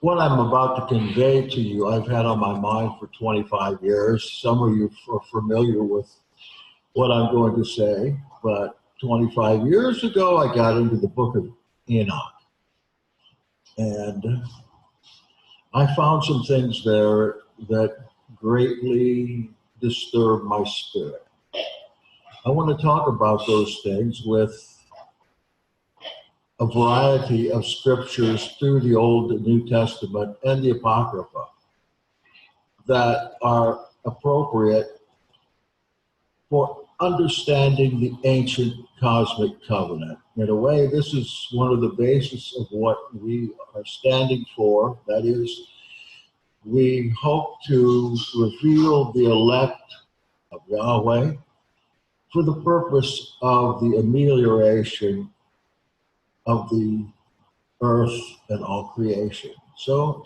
What I'm about to convey to you, I've had on my mind for 25 years. Some of you are familiar with what I'm going to say, but 25 years ago, I got into the book of Enoch. And I found some things there that greatly disturbed my spirit. I want to talk about those things with a variety of scriptures through the Old and New Testament and the Apocrypha that are appropriate for understanding the ancient cosmic covenant. In a way, this is one of the bases of what we are standing for. That is, we hope to reveal the elect of Yahweh for the purpose of the amelioration of the earth and all creation. So,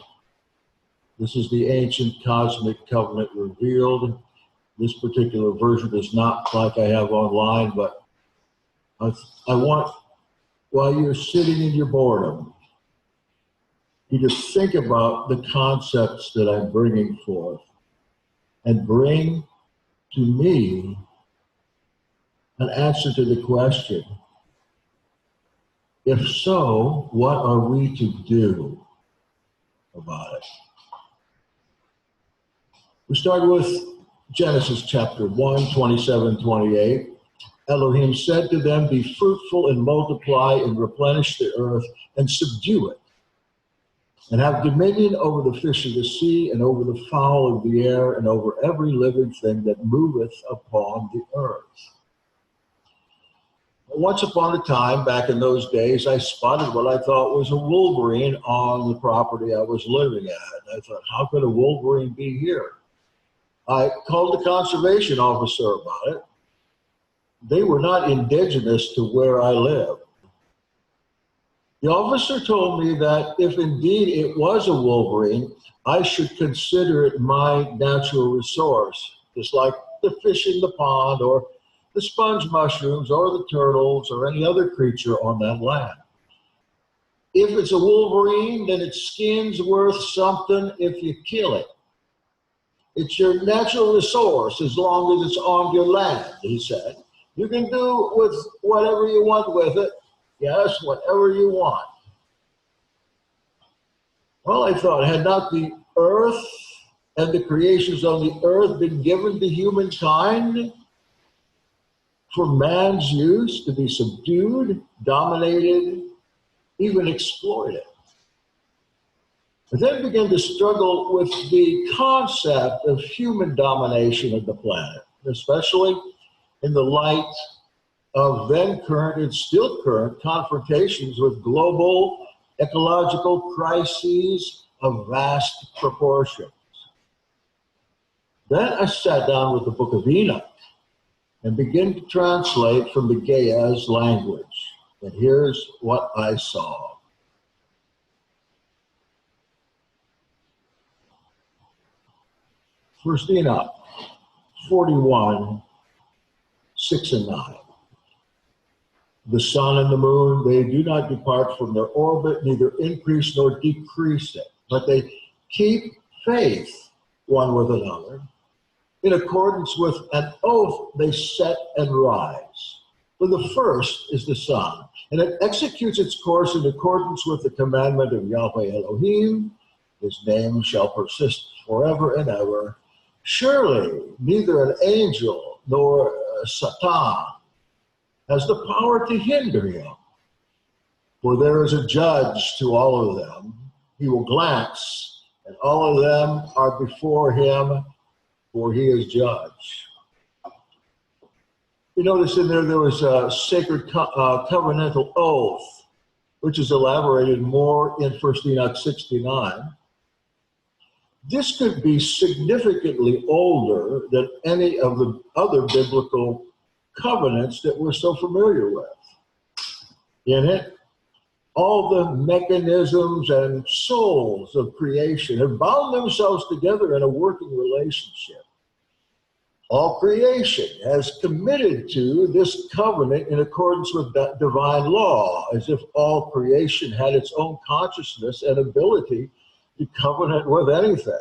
this is the ancient cosmic covenant revealed. This particular version is not like I have online, but I want, while you're sitting in your boredom, you to think about the concepts that I'm bringing forth and bring to me an answer to the question, if so, what are we to do about it? We start with Genesis chapter 1, 27, 28. Elohim said to them, be fruitful and multiply and replenish the earth and subdue it, and have dominion over the fish of the sea and over the fowl of the air and over every living thing that moveth upon the earth. Once upon a time, back in those days, I spotted what I thought was a wolverine on the property I was living at. And I thought, how could a wolverine be here? I called the conservation officer about it. They were not indigenous to where I lived. The officer told me that if indeed it was a wolverine, I should consider it my natural resource, just like the fish in the pond or the sponge mushrooms or the turtles or any other creature on that land. If it's a wolverine, then its skin's worth something if you kill it. It's your natural resource as long as it's on your land, he said. You can do with whatever you want with it. Yes, whatever you want. Well, I thought, had not the earth and the creations on the earth been given to humankind for man's use to be subdued, dominated, even exploited? I then began to struggle with the concept of human domination of the planet, especially in the light of then current and still current confrontations with global ecological crises of vast proportions. Then I sat down with the book of Enoch and began to translate from the Ge'ez language. And here's what I saw. First Enoch 41, 6 and 9. The sun and the moon, they do not depart from their orbit, neither increase nor decrease it, but they keep faith one with another. In accordance with an oath they set and rise. For the first is the sun, and it executes its course in accordance with the commandment of Yahweh Elohim. His name shall persist forever and ever. Surely neither an angel nor Satan has the power to hinder him. For there is a judge to all of them. He will glance, and all of them are before him, for he is judge. You notice in there was a sacred covenantal oath, which is elaborated more in 1 Enoch 69. This could be significantly older than any of the other biblical covenants that we're so familiar with. In it, all the mechanisms and souls of creation have bound themselves together in a working relationship. All creation has committed to this covenant in accordance with that divine law, as if all creation had its own consciousness and ability to covenant with anything.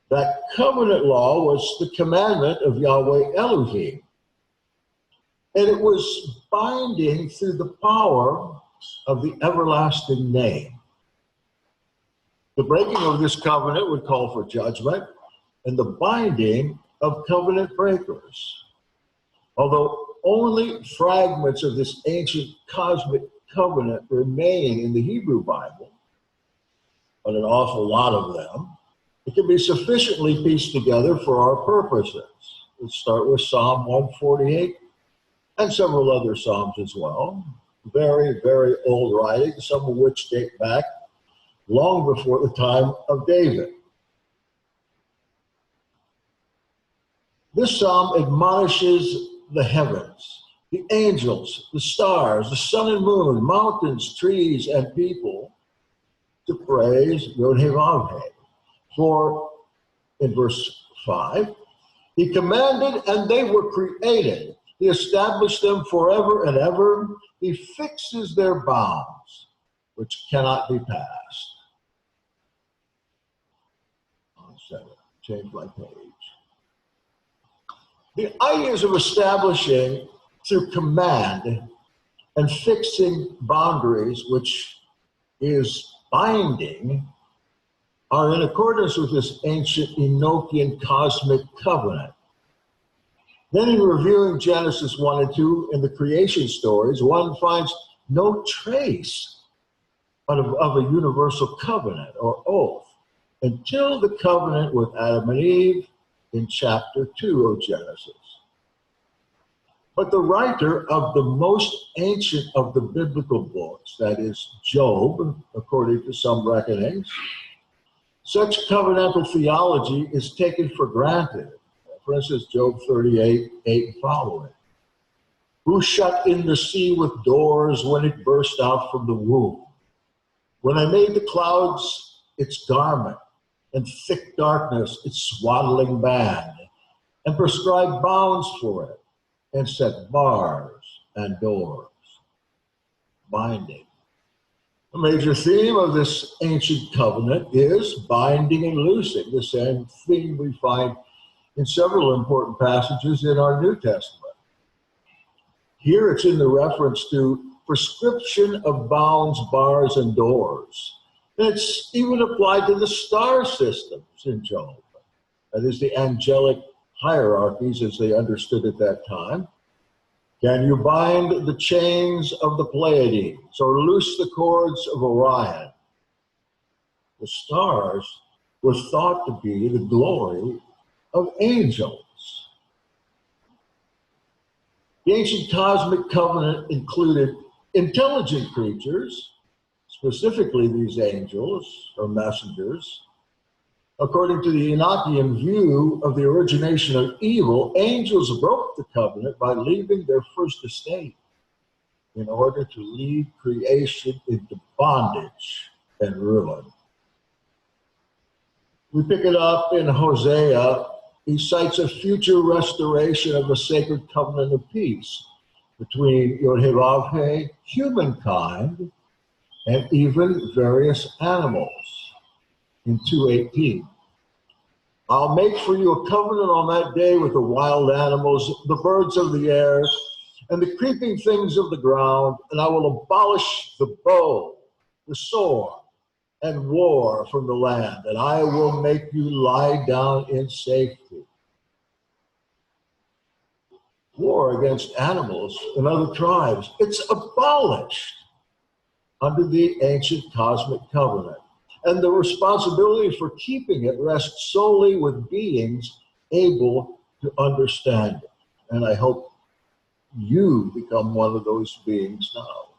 That covenant law was the commandment of Yahweh Elohim. And it was binding through the power of the everlasting name. The breaking of this covenant would call for judgment and the binding of covenant breakers. Although only fragments of this ancient cosmic covenant remain in the Hebrew Bible, but an awful lot of them, it can be sufficiently pieced together for our purposes. Let's start with Psalm 148 and several other Psalms as well. Very, very old writings, some of which date back long before the time of David. This psalm admonishes the heavens, the angels, the stars, the sun and moon, mountains, trees, and people to praise Yod-Heh-Vav-Heh. For, in verse 5, he commanded and they were created. He established them forever and ever. He fixes their bounds, which cannot be passed. Change my page. The ideas of establishing through command and fixing boundaries, which is binding, are in accordance with this ancient Enochian cosmic covenant. Then in reviewing Genesis 1 and 2 in the creation stories, one finds no trace of a universal covenant or oath until the covenant with Adam and Eve in chapter 2 of Genesis. But the writer of the most ancient of the biblical books, that is Job, according to some reckonings, such covenantal theology is taken for granted. For instance, Job 38, 8 and following. Who shut in the sea with doors when it burst out from the womb? When I made the clouds its garment, and thick darkness its swaddling band, and prescribed bounds for it, and set bars and doors. Binding. A major theme of this ancient covenant is binding and loosing, the same theme we find in several important passages in our New Testament. Here it's in the reference to prescription of bounds, bars, and doors. And it's even applied to the star systems in Job. That is the angelic hierarchies as they understood at that time. Can you bind the chains of the Pleiades or loose the cords of Orion? The stars were thought to be the glory of angels. The ancient cosmic covenant included intelligent creatures, specifically these angels or messengers. According to the Enochian view of the origination of evil, angels broke the covenant by leaving their first estate in order to lead creation into bondage and ruin. We pick it up in Hosea. He cites a future restoration of a sacred covenant of peace between Yod-Heh-Vav-Heh, humankind, and even various animals in 2:18. I'll make for you a covenant on that day with the wild animals, the birds of the air, and the creeping things of the ground, and I will abolish the bow, the sword, and war from the land, and I will make you lie down in safety. War against animals and other tribes, it's abolished under the ancient cosmic covenant. And the responsibility for keeping it rests solely with beings able to understand it. And I hope you become one of those beings now.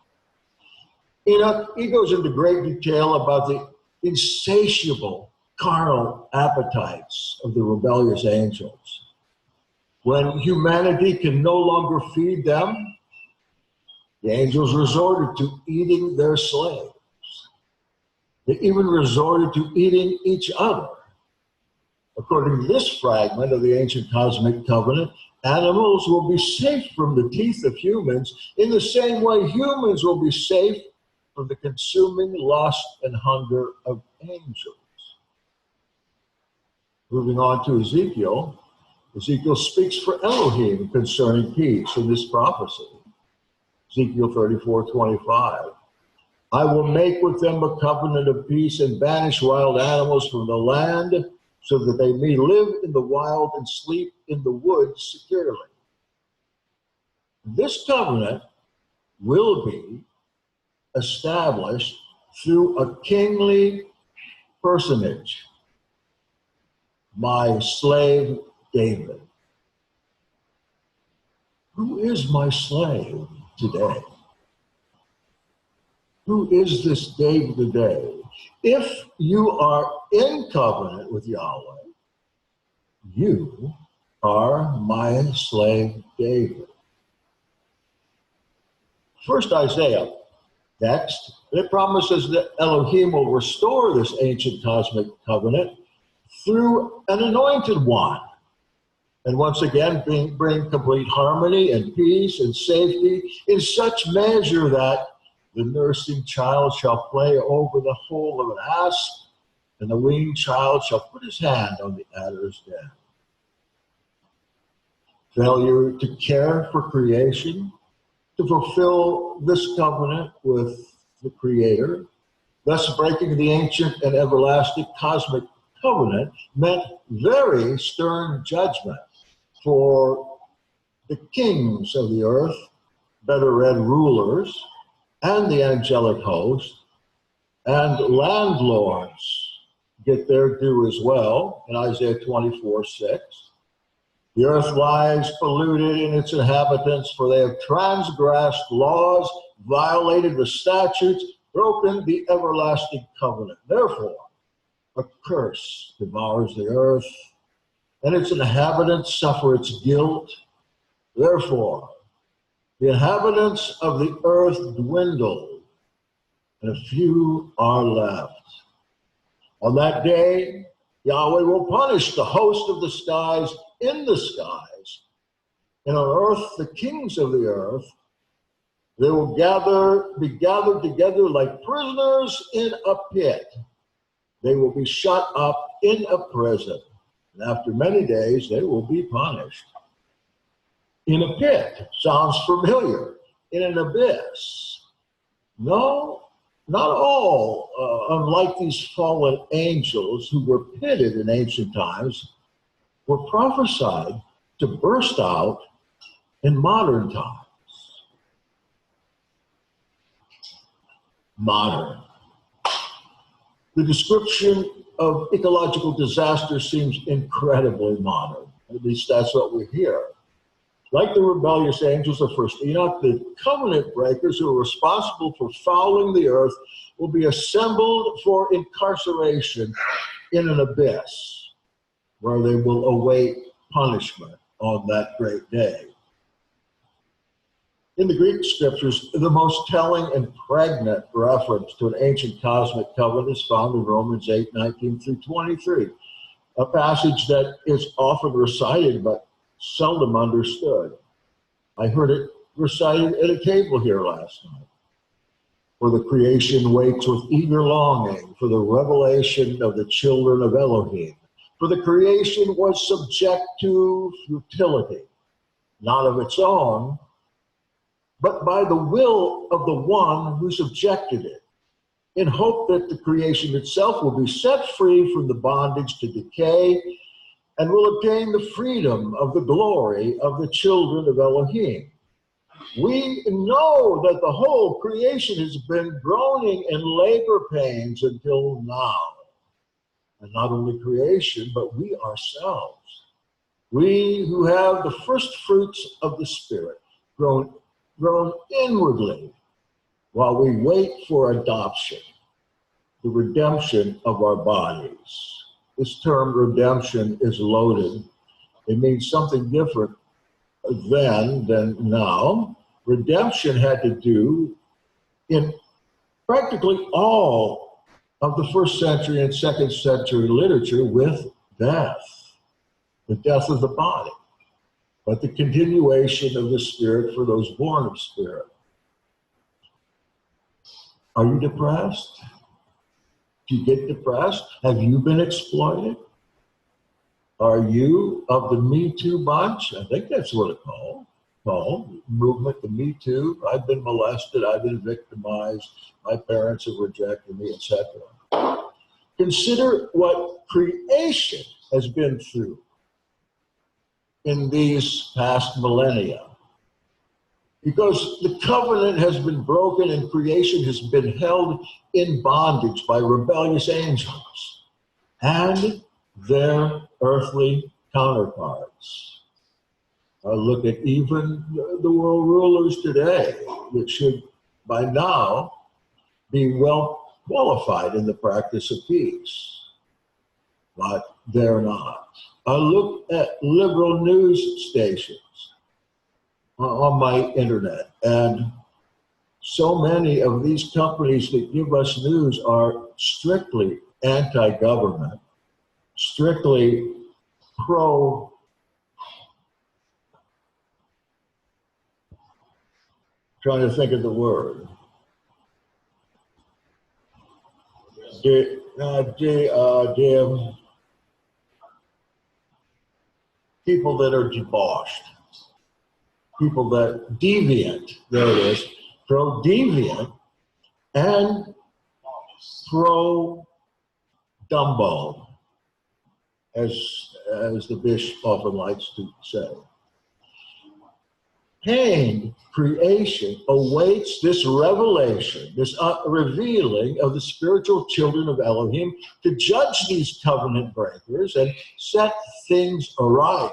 Enoch, he goes into great detail about the insatiable carnal appetites of the rebellious angels. When humanity can no longer feed them, the angels resorted to eating their slaves. They even resorted to eating each other. According to this fragment of the ancient cosmic covenant, animals will be safe from the teeth of humans in the same way humans will be safe from the consuming lust and hunger of angels. Moving on to Ezekiel. Ezekiel speaks for Elohim concerning peace in this prophecy. Ezekiel 34:25. I will make with them a covenant of peace and banish wild animals from the land so that they may live in the wild and sleep in the woods securely. This covenant will be established through a kingly personage, my slave David. Who is my slave today? Who is this David today? If you are in covenant with Yahweh, you are my slave David. First Isaiah text, it promises that Elohim will restore this ancient cosmic covenant through an anointed one. And once again, bring complete harmony and peace and safety in such measure that the nursing child shall play over the hole of an asp, and the weaned child shall put his hand on the adder's den. Failure to care for creation, to fulfill this covenant with the Creator, thus breaking the ancient and everlasting cosmic covenant, meant very stern judgment for the kings of the earth, better read rulers, and the angelic host, and landlords get their due as well in Isaiah 24:6. The earth lies polluted in its inhabitants, for they have transgressed laws, violated the statutes, broken the everlasting covenant. Therefore, a curse devours the earth, and its inhabitants suffer its guilt. Therefore, the inhabitants of the earth dwindle, and a few are left. On that day, Yahweh will punish the host of the skies in the skies, and on earth the kings of the earth. They will be gathered together like prisoners in a pit. They will be shut up in a prison, and after many days they will be punished. In a pit sounds familiar. In an abyss. No, not all, unlike these fallen angels who were pitted in ancient times, were prophesied to burst out in modern times. Modern. The description of ecological disaster seems incredibly modern. At least that's what we hear. Like the rebellious angels of first Enoch, the covenant breakers who are responsible for fouling the earth will be assembled for incarceration in an abyss, where they will await punishment on that great day. In the Greek scriptures, the most telling and pregnant reference to an ancient cosmic covenant is found in Romans 8:19 through 23, a passage that is often recited but seldom understood. I heard it recited at a table here last night. For the creation waits with eager longing for the revelation of the children of Elohim. For the creation was subject to futility, not of its own, but by the will of the one who subjected it, in hope that the creation itself will be set free from the bondage to decay and will obtain the freedom of the glory of the children of Elohim. We know that the whole creation has been groaning in labor pains until now. And not only creation, but we ourselves. We who have the first fruits of the Spirit, grown inwardly while we wait for adoption, the redemption of our bodies. This term redemption is loaded. It means something different then than now. Redemption had to do in practically all of the first century and second century literature with death, the death of the body, but the continuation of the Spirit for those born of Spirit. Are you depressed? Do you get depressed? Have you been exploited? Are you of the Me Too bunch? I think that's what it's called. Movement, the Me Too. I've been molested. I've been victimized. My parents have rejected me, etc. Consider what creation has been through in these past millennia. Because the covenant has been broken and creation has been held in bondage by rebellious angels and their earthly counterparts. Look at even the world rulers today, that should by now be well qualified in the practice of peace, but they're not. Look at liberal news stations on my internet, and so many of these companies that give us news are strictly anti-government, strictly pro trying to think of the word. People that are debauched, people that deviant, there it is, pro-deviant and pro-Dumbo, as the bishop often likes to say. Pain, creation, awaits this revelation, this revealing of the spiritual children of Elohim to judge these covenant breakers and set things aright.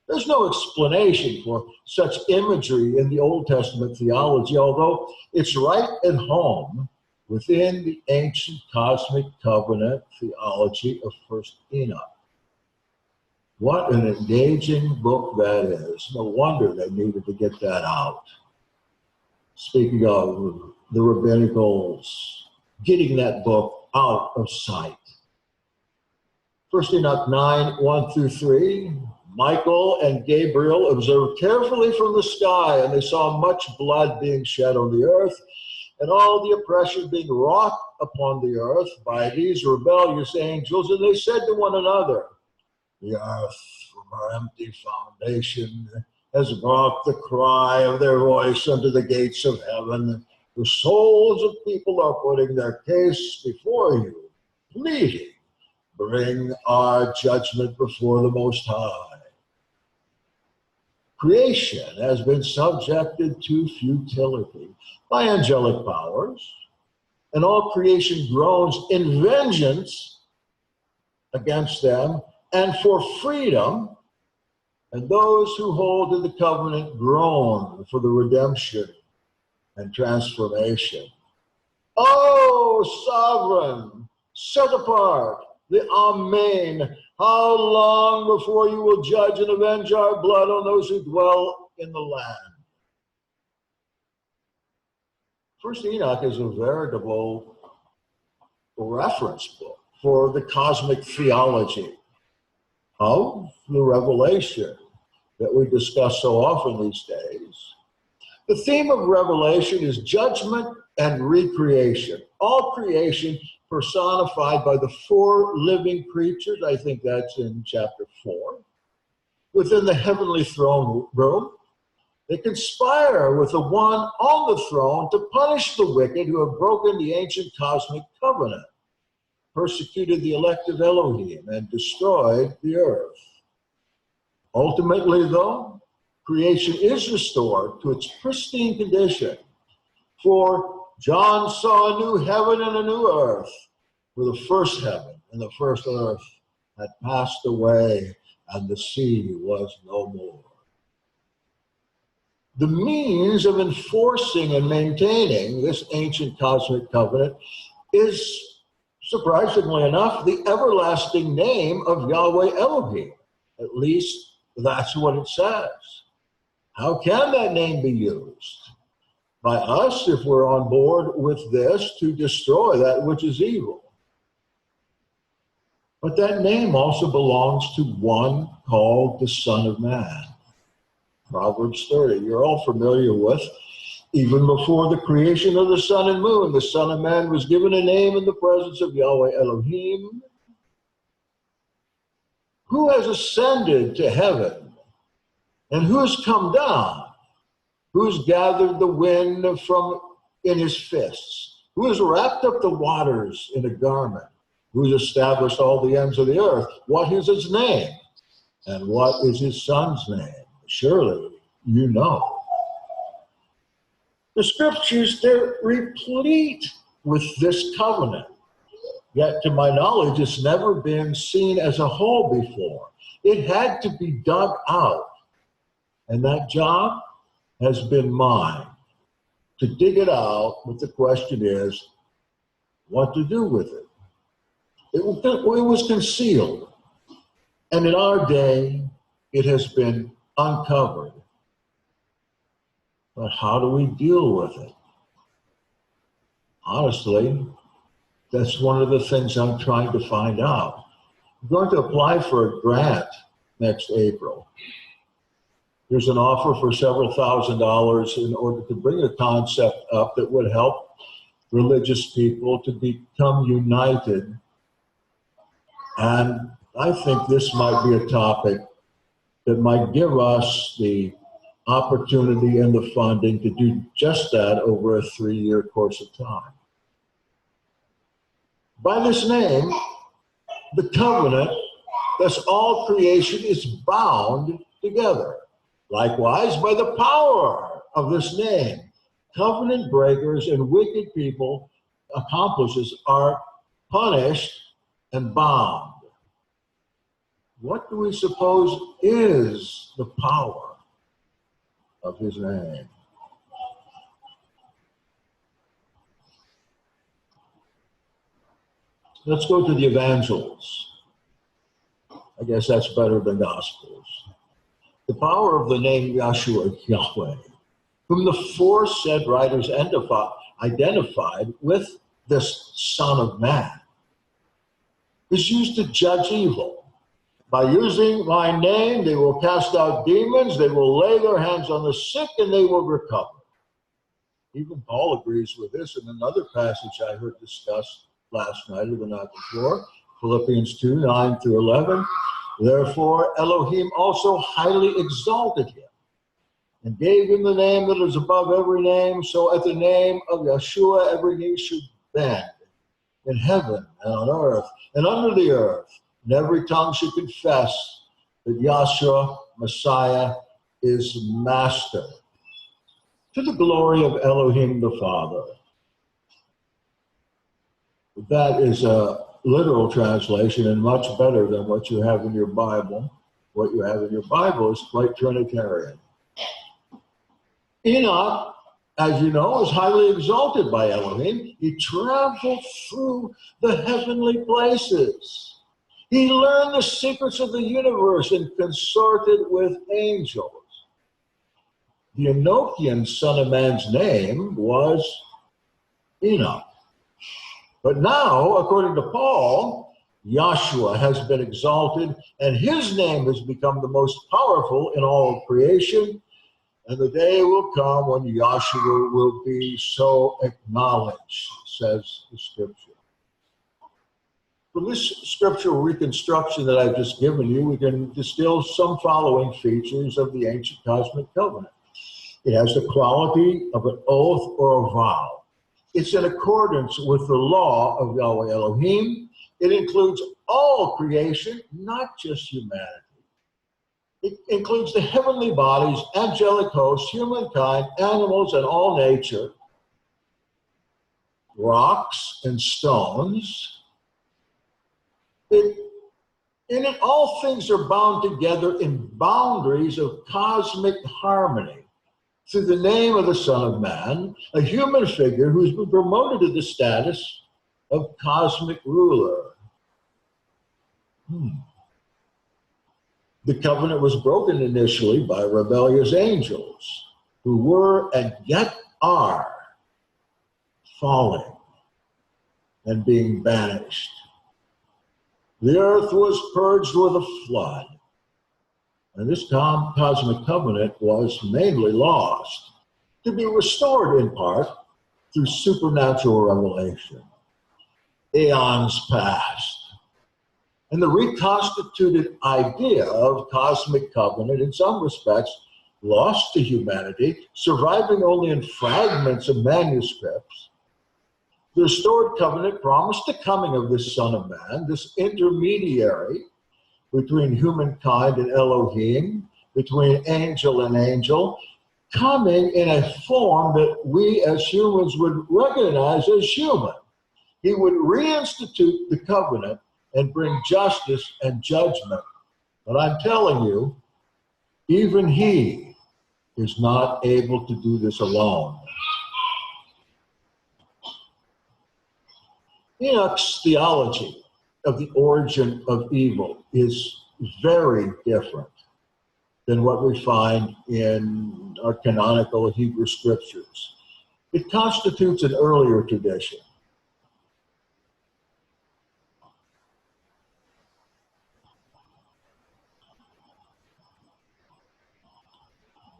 There's no explanation for such imagery in the Old Testament theology, although it's right at home within the ancient cosmic covenant theology of First Enoch. What an engaging book that is. No wonder they needed to get that out. Speaking of the rabbinicals, getting that book out of sight. First Enoch 9, 1 through 3. Michael and Gabriel observed carefully from the sky, and they saw much blood being shed on the earth, and all the oppression being wrought upon the earth by these rebellious angels. And they said to one another, the earth from her empty foundation has brought the cry of their voice unto the gates of heaven. The souls of people are putting their case before you, pleading, bring our judgment before the Most High. Creation has been subjected to futility by angelic powers, and all creation groans in vengeance against them and for freedom, and those who hold to the covenant groan for the redemption and transformation. Oh, sovereign, set apart, the Amen, how long before you will judge and avenge our blood on those who dwell in the land? First Enoch is a veritable reference book for the cosmic theology of the revelation that we discuss so often these days. The theme of Revelation is judgment and recreation. All creation personified by the four living creatures, I think that's in chapter 4, within the heavenly throne room. They conspire with the one on the throne to punish the wicked who have broken the ancient cosmic covenant, persecuted the elect of Elohim, and destroyed the earth. Ultimately, though, creation is restored to its pristine condition. For John saw a new heaven and a new earth, for the first heaven and the first earth had passed away, and the sea was no more. The means of enforcing and maintaining this ancient cosmic covenant is, surprisingly enough, the everlasting name of Yahweh Elohim. At least that's what it says. How can that name be used? By us, if we're on board with this, to destroy that which is evil. But that name also belongs to one called the Son of Man. Proverbs 30. You're all familiar with Even before the creation of the sun and moon, the Son of Man was given a name in the presence of Yahweh Elohim, who has ascended to heaven, and who has come down, who has gathered the wind from in his fists, who has wrapped up the waters in a garment, who has established all the ends of the earth. What is his name? And what is his son's name? Surely you know. The scriptures, they're replete with this covenant. Yet, to my knowledge, it's never been seen as a whole before. It had to be dug out. And that job has been mine, to dig it out. But the question is, what to do with it? It was concealed. And in our day, it has been uncovered. But how do we deal with it? Honestly, that's one of the things I'm trying to find out. I'm going to apply for a grant next April. There's an offer for several $1,000s in order to bring a concept up that would help religious people to become united. And I think this might be a topic that might give us the opportunity and the funding to do just that over a 3-year course of time. By this name, the covenant, thus all creation is bound together. Likewise, by the power of this name, covenant breakers and wicked people, accomplices, are punished and bound. What do we suppose is the power of his name? Let's go to the evangels. I guess that's better than gospels. The power of the name Yahshua, Yahweh, whom the foresaid writers identified with this Son of Man, is used to judge evil. By using my name, they will cast out demons, they will lay their hands on the sick, and they will recover. Even Paul agrees with this in another passage I heard discussed last night or the night before, Philippians 2, 9 through 11. Therefore, Elohim also highly exalted him and gave him the name that is above every name, so at the name of Yeshua every knee should bend, in heaven and on earth and under the earth, and every tongue should confess that Yahshua, Messiah, is Master, to the glory of Elohim the Father. That is a literal translation and much better than what you have in your Bible. What you have in your Bible is quite Trinitarian. Enoch, as you know, is highly exalted by Elohim. He traveled through the heavenly places. He learned the secrets of the universe and consorted with angels. The Enochian Son of Man's name was Enoch. But now, according to Paul, Yahshua has been exalted, and his name has become the most powerful in all of creation. And the day will come when Yahshua will be so acknowledged, says the scripture. From this scriptural reconstruction that I've just given you, we can distill some following features of the ancient cosmic covenant. It has the quality of an oath or a vow. It's in accordance with the law of Yahweh Elohim. It includes all creation, not just humanity. It includes the heavenly bodies, angelic hosts, humankind, animals, and all nature, rocks and stones. In it, all things are bound together in boundaries of cosmic harmony through the name of the Son of Man, a human figure who's been promoted to the status of cosmic ruler. The covenant was broken initially by rebellious angels who were and yet are falling and being banished. The earth was purged with a flood, and this cosmic covenant was mainly lost. to be restored in part through supernatural revelation. Eons passed, and the reconstituted idea of cosmic covenant, in some respects, lost to humanity, surviving only in fragments of manuscripts. The restored covenant promised the coming of this Son of Man, this intermediary between humankind and Elohim, between angel and angel, coming in a form that we as humans would recognize as human. He would reinstitute the covenant and bring justice and judgment. But I'm telling you, even he is not able to do this alone. Enoch's theology of the origin of evil is very different than what we find in our canonical Hebrew scriptures. It constitutes an earlier tradition.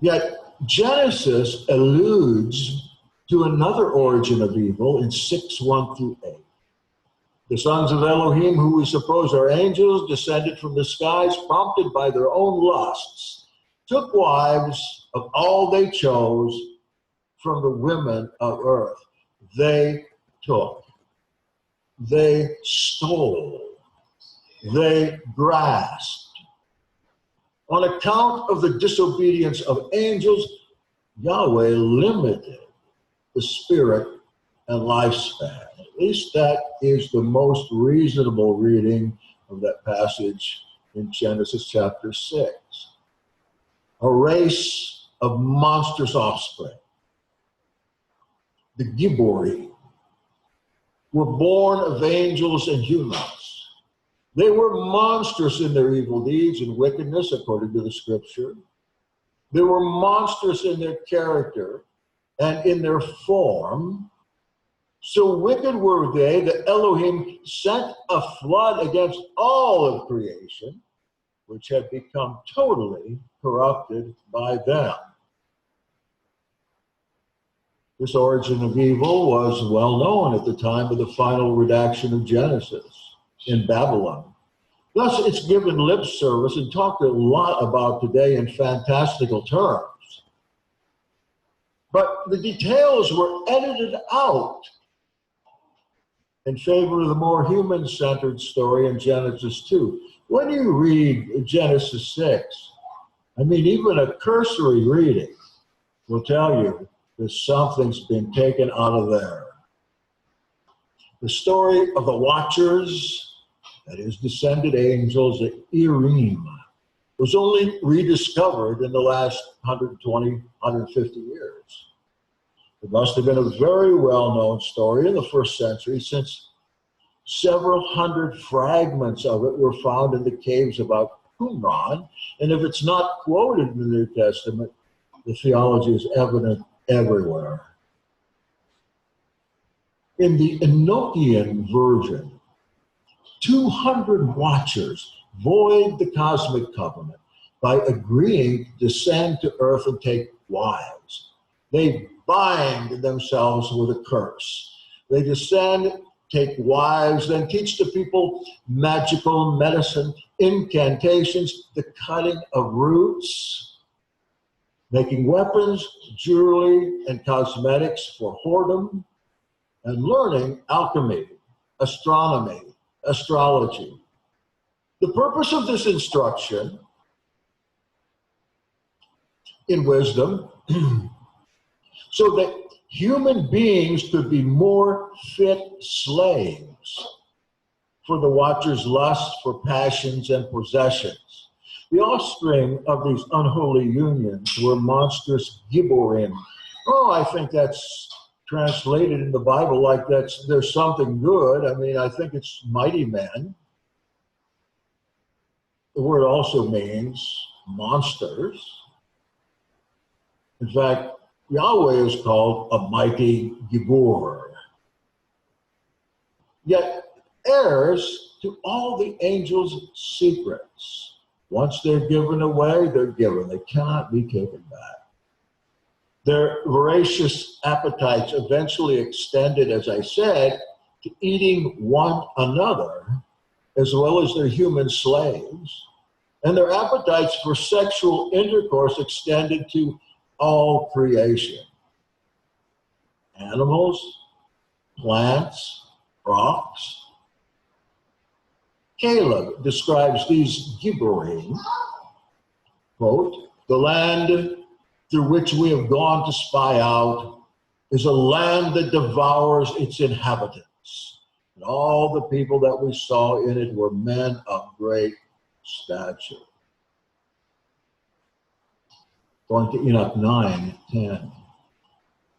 Yet Genesis alludes to another origin of evil in 6:1 through 8. The sons of Elohim, who we suppose are angels, descended from the skies, prompted by their own lusts, took wives of all they chose from the women of earth. They took, they stole, they grasped. On account of the disobedience of angels, Yahweh limited the spirit and lifespan. At least that is the most reasonable reading of that passage in Genesis chapter 6. A race of monstrous offspring, the Gibori, were born of angels and humans. They were monstrous in their evil deeds and wickedness, according to the scripture. They were monstrous in their character and in their form. So wicked were they that Elohim sent a flood against all of creation, which had become totally corrupted by them. This origin of evil was well known at the time of the final redaction of Genesis in Babylon. Thus, it's given lip service and talked a lot about today in fantastical terms. But the details were edited out in favor of the more human-centered story in Genesis 2. When you read Genesis 6, I mean, even a cursory reading will tell you that something's been taken out of there. The story of the Watchers, that is, descended angels at Elohim, was only rediscovered in the last 120, 150 years. It must have been a very well-known story in the first century, since several hundred fragments of it were found in the caves about Qumran. And if it's not quoted in the New Testament, the theology is evident everywhere. In the Enochian version, 200 watchers void the cosmic covenant by agreeing to descend to earth and take wives. They bind themselves with a curse. They descend, take wives, then teach the people magical medicine, incantations, the cutting of roots, making weapons, jewelry, and cosmetics for whoredom, and learning alchemy, astronomy, astrology. The purpose of this instruction in wisdom so that human beings could be more fit slaves for the Watchers' lust for passions and possessions. The offspring of these unholy unions were monstrous Giborim. Oh, I think that's translated in the Bible like there's something good. I mean, I think it's mighty men. The word also means monsters. In fact, Yahweh is called a mighty Gibor. Yet heirs to all the angels' secrets. Once they're given away, they're given. They cannot be taken back. Their voracious appetites eventually extended, as I said, to eating one another, as well as their human slaves. And their appetites for sexual intercourse extended to all creation. Animals, plants, rocks. Caleb describes these Gibborim, quote, "The land through which we have gone to spy out is a land that devours its inhabitants. And all the people that we saw in it were men of great stature." Going to Enoch 9:10.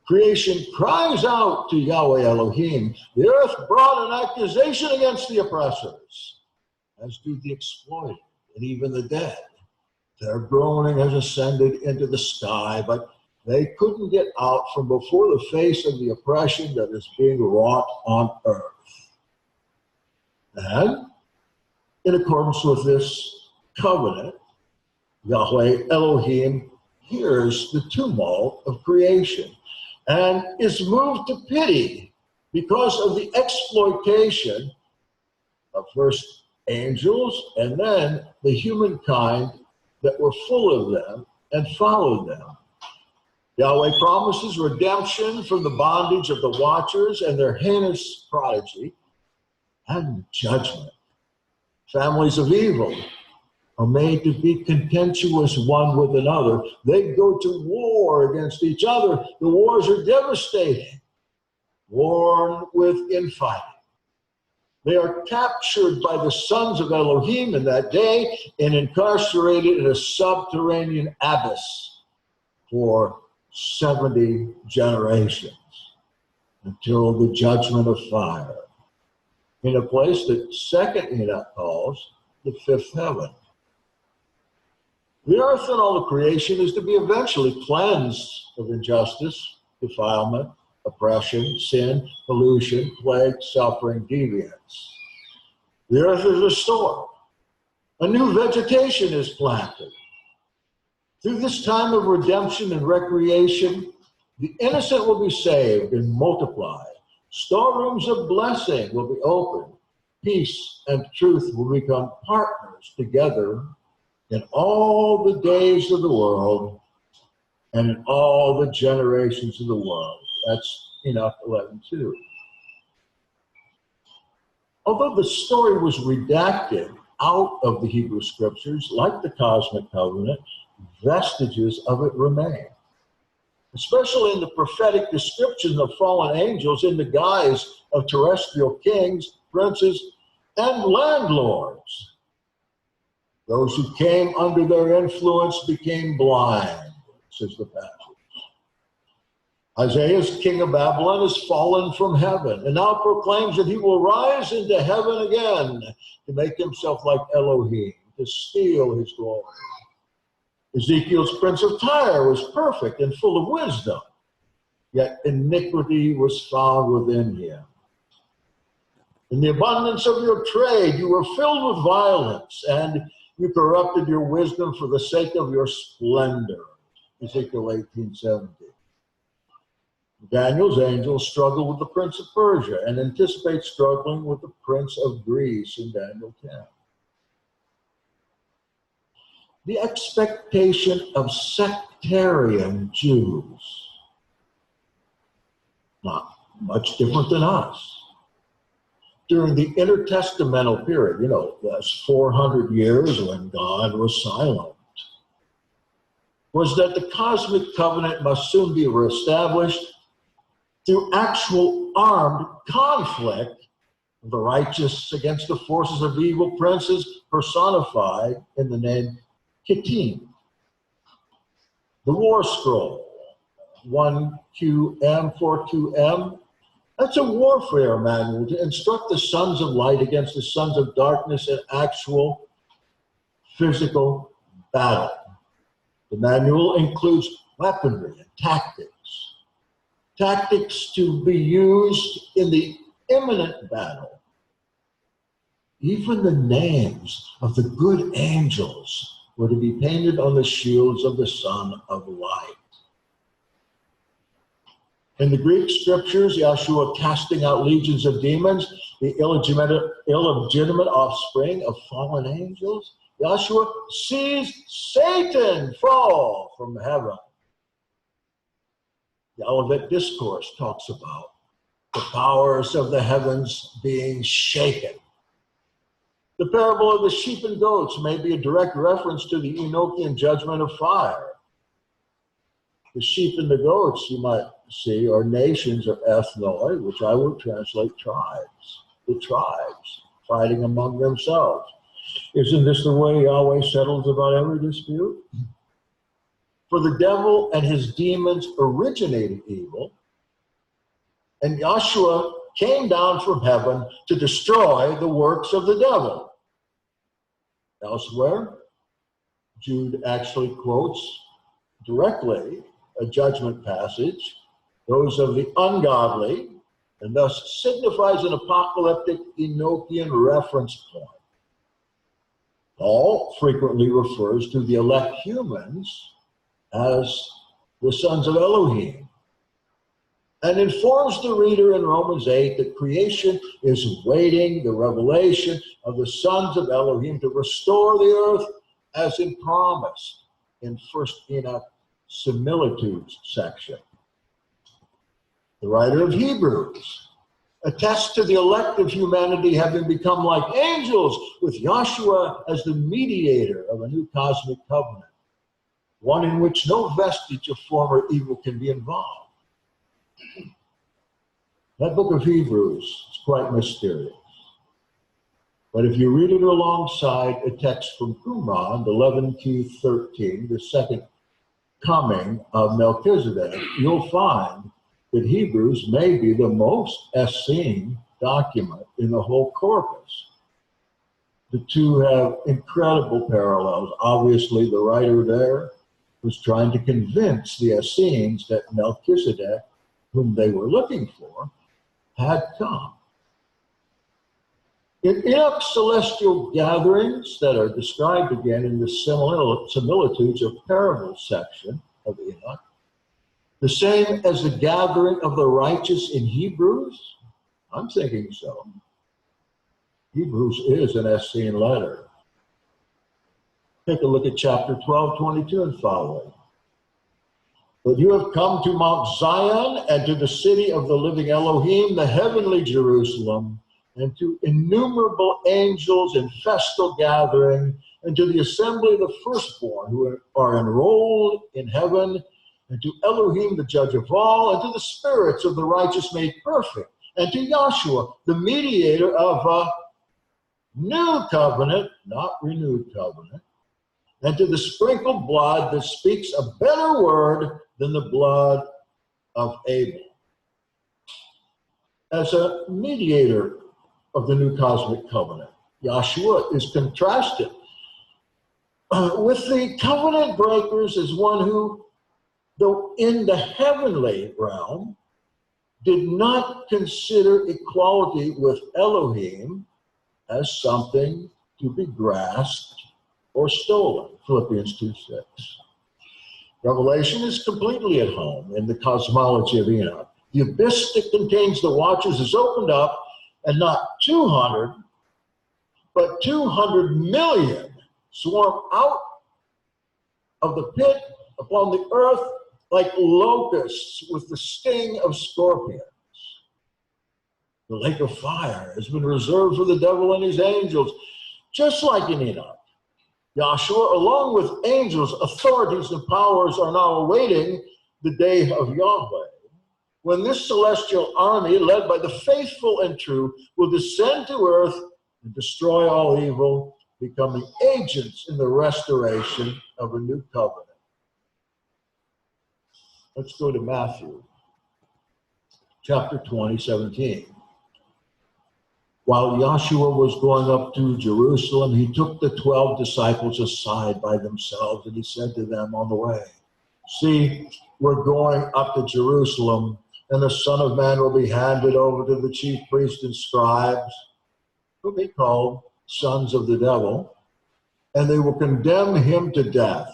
Creation cries out to Yahweh Elohim. The earth brought an accusation against the oppressors, as do the exploited and even the dead. Their groaning has ascended into the sky, but they couldn't get out from before the face of the oppression that is being wrought on earth. And in accordance with this covenant, Yahweh Elohim hears the tumult of creation and is moved to pity because of the exploitation of first angels and then the humankind that were full of them and followed them. Yahweh promises redemption from the bondage of the watchers and their heinous prodigy, and judgment. Families of evil are made to be contentious one with another. They go to war against each other. The wars are devastating, worn with infighting. They are captured by the sons of Elohim in that day and incarcerated in a subterranean abyss for 70 generations until the judgment of fire, in a place that Second Enoch calls the fifth heaven. The earth and all the creation is to be eventually cleansed of injustice, defilement, oppression, sin, pollution, plague, suffering, deviance. The earth is restored. A new vegetation is planted. Through this time of redemption and recreation, the innocent will be saved and multiply. Storerooms of blessing will be opened. Peace and truth will become partners together in all the days of the world and in all the generations of the world. That's Enoch 11:2. Although the story was redacted out of the Hebrew scriptures, like the cosmic covenant, vestiges of it remain, especially in the prophetic description of fallen angels in the guise of terrestrial kings, princes, and landlords. Those who came under their influence became blind, says the passage. Isaiah's king of Babylon has fallen from heaven and now proclaims that he will rise into heaven again to make himself like Elohim, to steal his glory. Ezekiel's prince of Tyre was perfect and full of wisdom, yet iniquity was found within him. In the abundance of your trade, you were filled with violence, and you corrupted your wisdom for the sake of your splendor. Ezekiel 18:17. Daniel's angels struggle with the prince of Persia and anticipate struggling with the prince of Greece in Daniel 10. The expectation of sectarian Jews, not much different than us. During the intertestamental period, that's 400 years when God was silent, was that the cosmic covenant must soon be reestablished through actual armed conflict of the righteous against the forces of evil princes personified in the name Kittim. The War Scroll, 1QM, 4QM, that's a warfare manual to instruct the sons of light against the sons of darkness in actual physical battle. The manual includes weaponry and tactics to be used in the imminent battle. Even the names of the good angels were to be painted on the shields of the Son of Light. In the Greek scriptures, Yahshua casting out legions of demons, the illegitimate offspring of fallen angels, Yahshua sees Satan fall from heaven. The Olivet Discourse talks about the powers of the heavens being shaken. The parable of the sheep and goats may be a direct reference to the Enochian judgment of fire. The sheep and the goats, you might see, are nations or ethnoi, which I would translate tribes. The tribes fighting among themselves. Isn't this the way Yahweh settles about every dispute? For the devil and his demons originated evil, and Yahshua came down from heaven to destroy the works of the devil. Elsewhere, Jude actually quotes directly a judgment passage, those of the ungodly, and thus signifies an apocalyptic Enochian reference point. Paul frequently refers to the elect humans as the sons of Elohim, and informs the reader in Romans 8 that creation is waiting the revelation of the sons of Elohim to restore the earth as in promise in 1 Enoch similitudes section. The writer of Hebrews attests to the elect of humanity having become like angels, with Yahshua as the mediator of a new cosmic covenant, one in which no vestige of former evil can be involved. That book of Hebrews is quite mysterious. But if you read it alongside a text from Qumran, 11Q13, the second coming of Melchizedek, you'll find that Hebrews may be the most Essene document in the whole corpus. The two have incredible parallels. Obviously, the writer there was trying to convince the Essenes that Melchizedek, whom they were looking for, had come. In Enoch's celestial gatherings that are described again in the similitudes or parable section of Enoch, the same as the gathering of the righteous in Hebrews? I'm thinking so. Hebrews is an Essene letter. Take a look at chapter 12, 22 and following. But you have come to Mount Zion and to the city of the living Elohim, the heavenly Jerusalem, and to innumerable angels in festal gathering, and to the assembly of the firstborn who are enrolled in heaven, and to Elohim, the judge of all, and to the spirits of the righteous made perfect, and to Yahshua, the mediator of a new covenant, not renewed covenant, and to the sprinkled blood that speaks a better word than the blood of Abel. As a mediator of the new cosmic covenant, Yahshua is contrasted with the covenant breakers as one who, though in the heavenly realm, did not consider equality with Elohim as something to be grasped or stolen, Philippians 2:6. Revelation is completely at home in the cosmology of Enoch. The abyss that contains the watchers is opened up, and not 200, but 200 million swarm out of the pit upon the earth like locusts with the sting of scorpions. The lake of fire has been reserved for the devil and his angels, just like in Enoch. Yahshua, along with angels, authorities, and powers, are now awaiting the day of Yahweh, when this celestial army, led by the faithful and true, will descend to earth and destroy all evil, becoming agents in the restoration of a new covenant. Let's go to Matthew, chapter 20, 17. While Yahshua was going up to Jerusalem, he took the 12 disciples aside by themselves, and he said to them on the way, "See, we're going up to Jerusalem, and the Son of Man will be handed over to the chief priests and scribes, who be called sons of the devil, and they will condemn him to death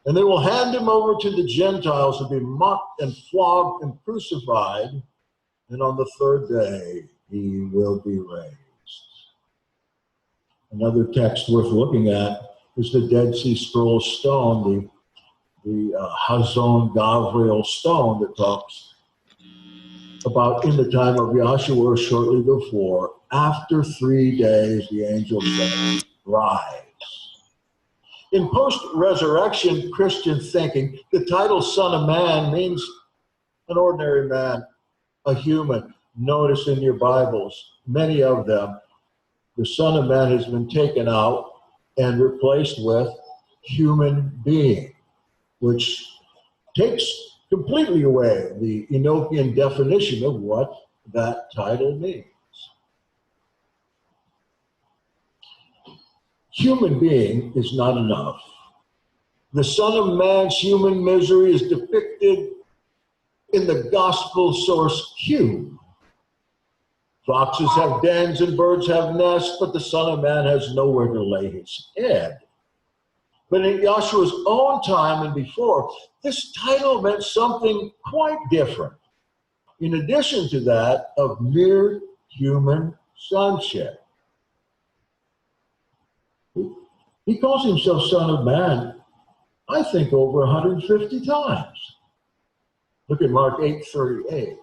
And they will hand him over to the Gentiles to be mocked and flogged and crucified. And on the third day, he will be raised. Another text worth looking at is the Dead Sea Scrolls stone, the Hazon Gavriel stone that talks about in the time of Yahshua shortly before. After 3 days, the angel said, rise. In post-resurrection Christian thinking, the title Son of Man means an ordinary man, a human. Notice in your Bibles, many of them, the Son of Man has been taken out and replaced with human being, which takes completely away the Enochian definition of what that title means. Human being is not enough. The Son of Man's human misery is depicted in the gospel source Q. Foxes have dens and birds have nests, but the Son of Man has nowhere to lay his head. But in Yahshua's own time and before, this title meant something quite different. In addition to that of mere human sonship. He calls himself Son of Man, I think, over 150 times. Look at Mark 8:38.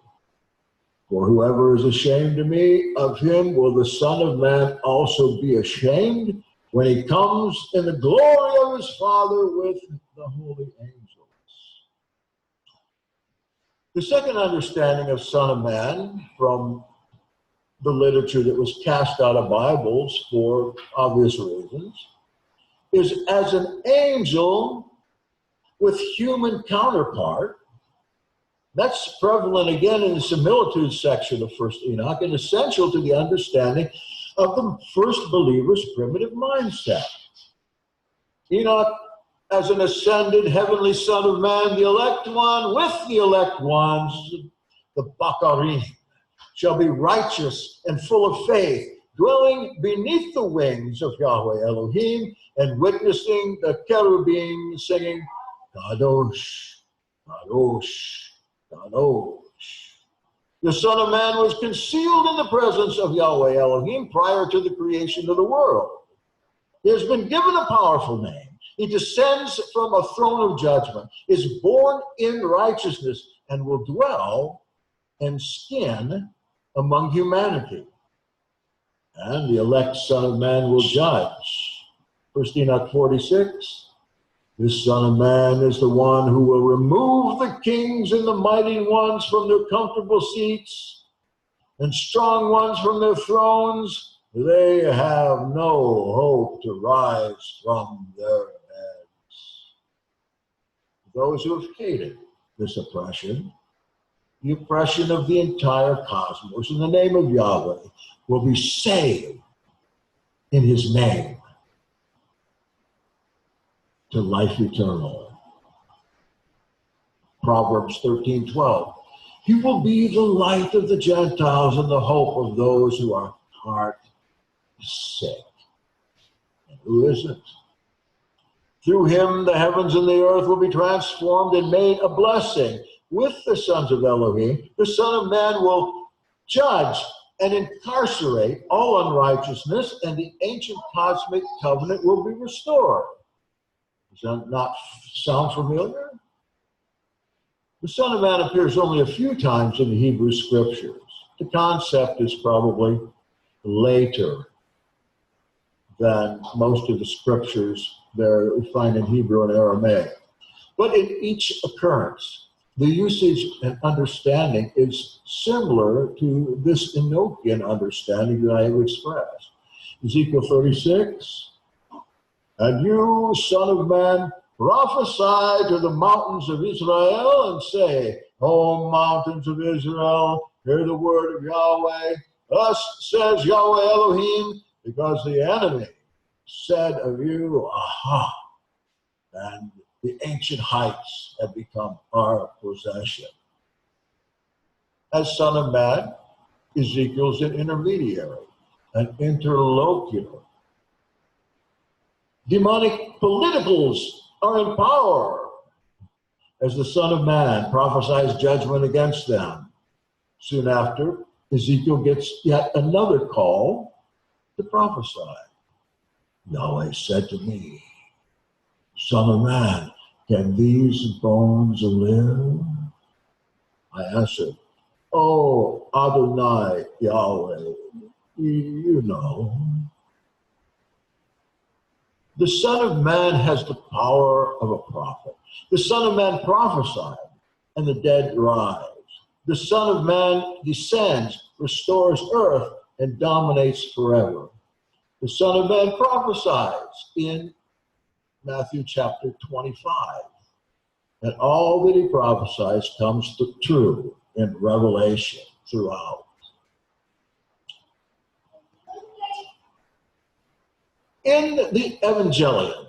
For whoever is ashamed of me, of him will the Son of Man also be ashamed when he comes in the glory of his Father with the holy angels. The second understanding of Son of Man from the literature that was cast out of Bibles for obvious reasons is as an angel with human counterpart. That's prevalent again in the similitude section of First Enoch and essential to the understanding of the first believer's primitive mindset. Enoch as an ascended heavenly Son of Man, the elect one with the elect ones, the Bakarim, shall be righteous and full of faith, dwelling beneath the wings of Yahweh Elohim and witnessing the cherubim singing, Kadosh, Kadosh, Kadosh. The Son of Man was concealed in the presence of Yahweh Elohim prior to the creation of the world. He has been given a powerful name. He descends from a throne of judgment, is born in righteousness, and will dwell and skin among humanity. And the elect Son of Man will judge. 1 Enoch 46, this Son of Man is the one who will remove the kings and the mighty ones from their comfortable seats and strong ones from their thrones. They have no hope to rise from their beds. Those who have hated this oppression, the oppression of the entire cosmos, in the name of Yahweh, will be saved in his name to life eternal. Proverbs 13:12. He will be the light of the Gentiles and the hope of those who are heart sick. And who isn't? Through him, the heavens and the earth will be transformed and made a blessing. With the sons of Elohim, the Son of Man will judge and incarcerate all unrighteousness, and the ancient cosmic covenant will be restored. Does that not sound familiar? The Son of Man appears only a few times in the Hebrew Scriptures. The concept is probably later than most of the scriptures there that we find in Hebrew and Aramaic. But in each occurrence, the usage and understanding is similar to this Enochian understanding that I have expressed. Ezekiel 36, and you, Son of Man, prophesy to the mountains of Israel and say, O mountains of Israel, hear the word of Yahweh. Thus says Yahweh Elohim, because the enemy said of you, aha, and the ancient heights have become our possession. As Son of Man, Ezekiel's an intermediary, an interlocutor. Demonic politicals are in power, as the Son of Man prophesies judgment against them. Soon after, Ezekiel gets yet another call to prophesy. Yahweh said to me, Son of man, can these bones live? I answered, Oh, Adonai, Yahweh, you know. The Son of Man has the power of a prophet. The Son of Man prophesied, and the dead rise. The Son of Man descends, restores earth, and dominates forever. The Son of Man prophesies in Matthew chapter 25. And all that he prophesies comes true in Revelation throughout. In the Evangelion,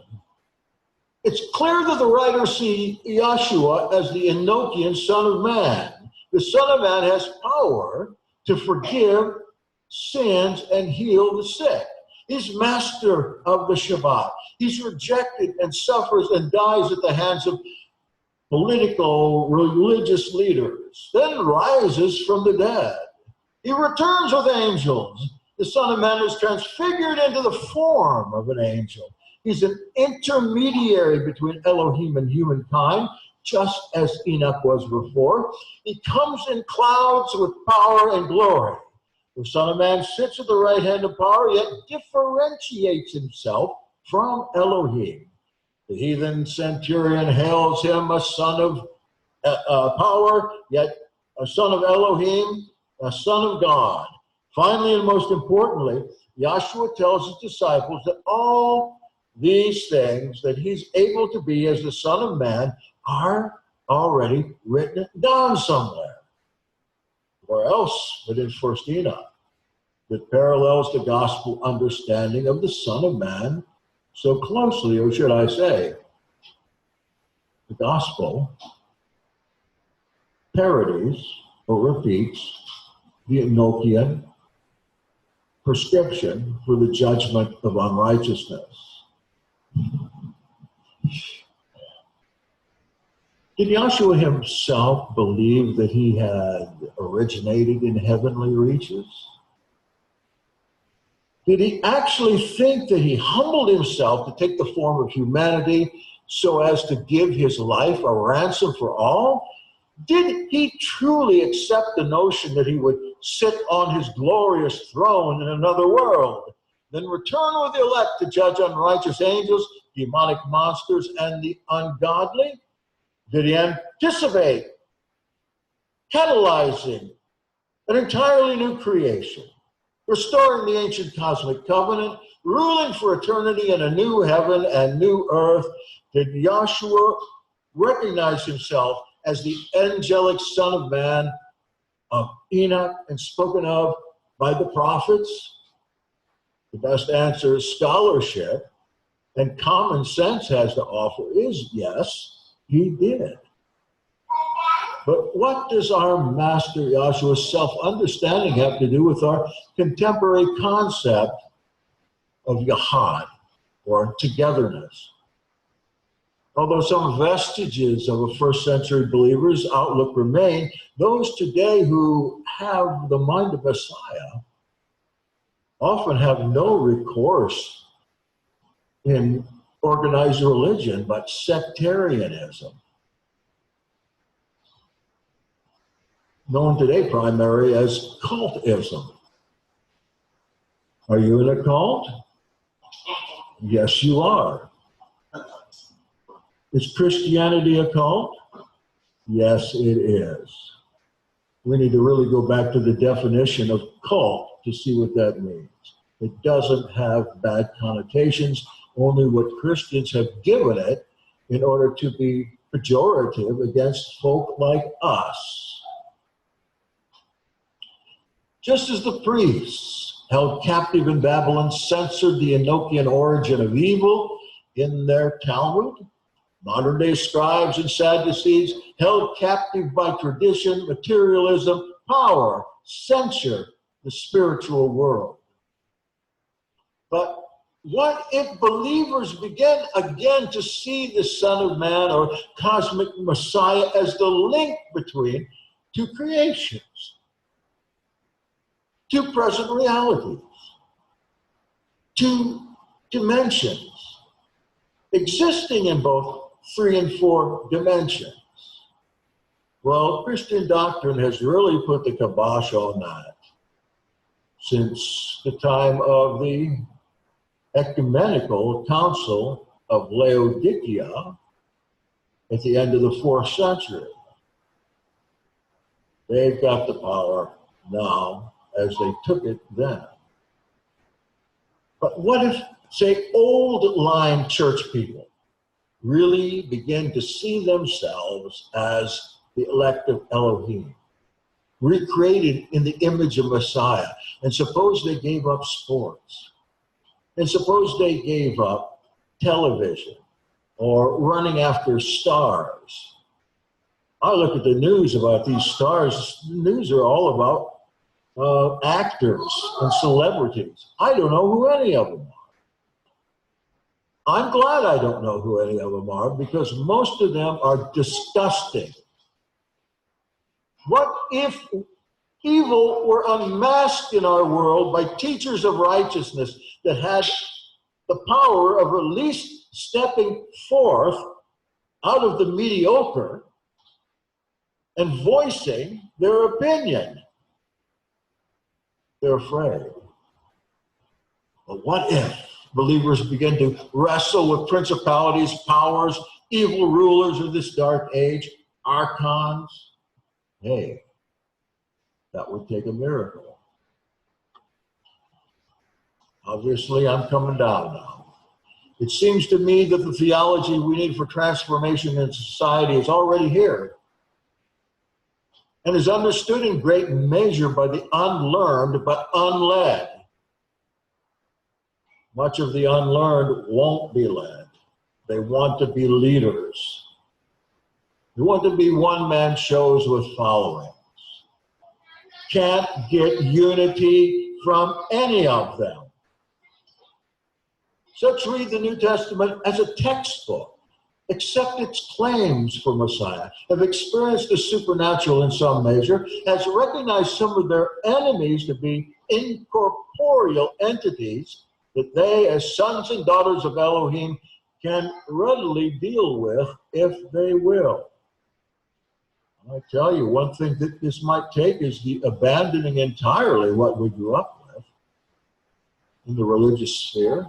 it's clear that the writers see Yeshua as the Enochian Son of Man. The Son of Man has power to forgive sins and heal the sick. He's master of the Shabbat. He's rejected and suffers and dies at the hands of political, religious leaders, then rises from the dead. He returns with angels. The Son of Man is transfigured into the form of an angel. He's an intermediary between Elohim and humankind, just as Enoch was before. He comes in clouds with power and glory. The Son of Man sits at the right hand of power, yet differentiates himself from Elohim. The heathen centurion hails him a son of power, yet a son of Elohim, a son of God. Finally, and most importantly, Yahshua tells his disciples that all these things that he's able to be as the Son of Man are already written down somewhere. Where else but in First Enoch, that parallels the gospel understanding of the Son of Man so closely, or should I say, the gospel parodies or repeats the Enochian prescription for the judgment of unrighteousness. Did Yahshua himself believe that he had originated in heavenly reaches? Did he actually think that he humbled himself to take the form of humanity so as to give his life a ransom for all? Did he truly accept the notion that he would sit on his glorious throne in another world, then return with the elect to judge unrighteous angels, demonic monsters, and the ungodly? Did he anticipate catalyzing an entirely new creation, restoring the ancient cosmic covenant, ruling for eternity in a new heaven and new earth? Did Yahshua recognize himself as the angelic Son of Man of Enoch and spoken of by the prophets? The best answer scholarship and common sense has to offer is yes, he did. But what does our Master Yahshua's self-understanding have to do with our contemporary concept of Yahad, or togetherness? Although some vestiges of a first century believer's outlook remain, those today who have the mind of Messiah often have no recourse in organized religion but sectarianism, known today primarily as cultism. Are you in a cult? Yes, you are. Is Christianity a cult? Yes, it is. We need to really go back to the definition of cult to see what that means. It doesn't have bad connotations, only what Christians have given it in order to be pejorative against folk like us. Just as the priests held captive in Babylon censored the Enochian origin of evil in their Talmud, modern-day scribes and Sadducees, held captive by tradition, materialism, power, censure the spiritual world. But What if believers begin again to see the Son of Man or cosmic Messiah as the link between two creations, two present realities, two dimensions, existing in both 3 and 4 dimensions? Well, Christian doctrine has really put the kibosh on that since the time of the Ecumenical Council of Laodicea at the end of the 4th century. They've got the power now as they took it then. But what if, say, old line church people really begin to see themselves as the elect of Elohim, recreated in the image of Messiah, and suppose they gave up sports? And suppose they gave up television or running after stars. I look at the news about these stars. The news are all about actors and celebrities. I don't know who any of them are. I'm glad I don't know who any of them are because most of them are disgusting. What if evil were unmasked in our world by teachers of righteousness that had the power of at least stepping forth out of the mediocre and voicing their opinion? They're afraid. But what if believers begin to wrestle with principalities, powers, evil rulers of this dark age, archons? Hey, that would take a miracle. Obviously, I'm coming down now. It seems to me that the theology we need for transformation in society is already here and is understood in great measure by the unlearned but unled. Much of the unlearned won't be led. They want to be leaders. They want to be one-man shows with followings. Can't get unity from any of them. Such read the New Testament as a textbook, accept its claims for Messiah, have experienced the supernatural in some measure, has recognized some of their enemies to be incorporeal entities that they, as sons and daughters of Elohim, can readily deal with if they will. I tell you, one thing that this might take is the abandoning entirely what we grew up with in the religious sphere.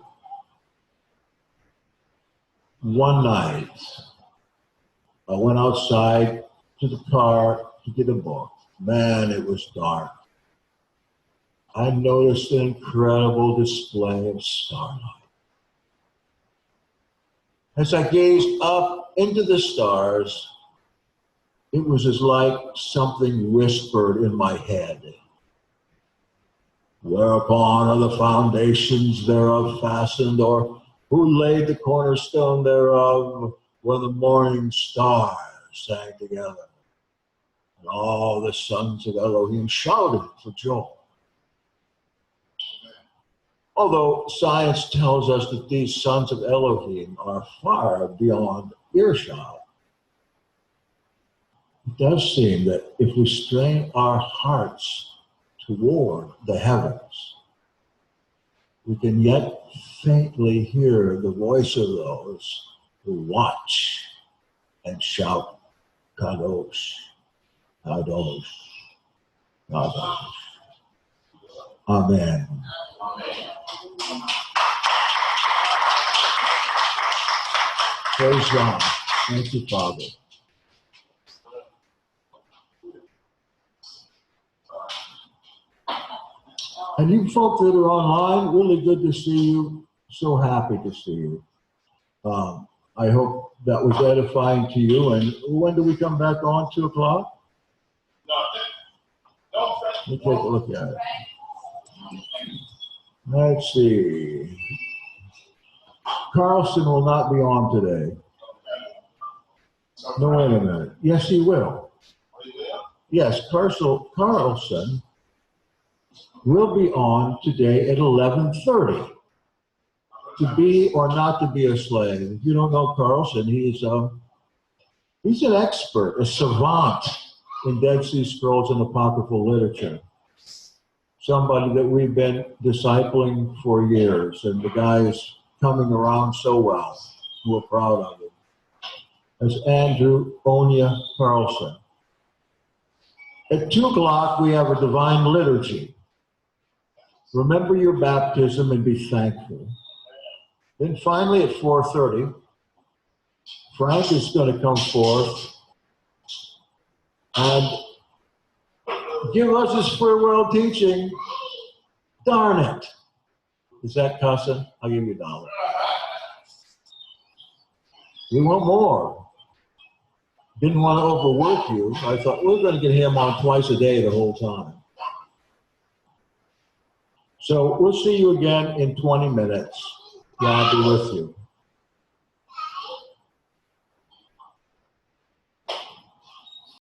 One night, I went outside to the car to get a book. Man, it was dark. I noticed an incredible display of starlight. As I gazed up into the stars, it was as like something whispered in my head. Whereupon are the foundations thereof fastened, or who laid the cornerstone thereof, where the morning stars sang together? And all the sons of Elohim shouted for joy. Although science tells us that these sons of Elohim are far beyond earshot, it does seem that if we strain our hearts toward the heavens, we can yet faintly hear the voice of those who watch and shout, Kadosh, Kadosh, Kadosh. Amen. Praise God. Thank you, Father. And you folks that are online, really good to see you. So happy to see you. I hope that was edifying to you. And when do we come back on? 2 o'clock? Let me take a look at it. Let's see. Carlson will not be on today. No, wait a minute. Yes, he will. Yes, Carlson will be on today at 11:30. to be or not to be a slave. If you don't know Carlson, he's an expert, a savant in Dead Sea Scrolls and apocryphal literature. Somebody that we've been discipling for years, and the guy is coming around so well. We're proud of him. As Andrew Onya Carlson. At 2 o'clock, we have a divine liturgy. Remember your baptism and be thankful. Then finally at 4:30, Frank is going to come forth and give us his farewell teaching. Darn it. Is that cussing? I'll give you $1. We want more. Didn't want to overwork you. I thought we're going to get him on twice a day the whole time. So we'll see you again in 20 minutes. God be with you.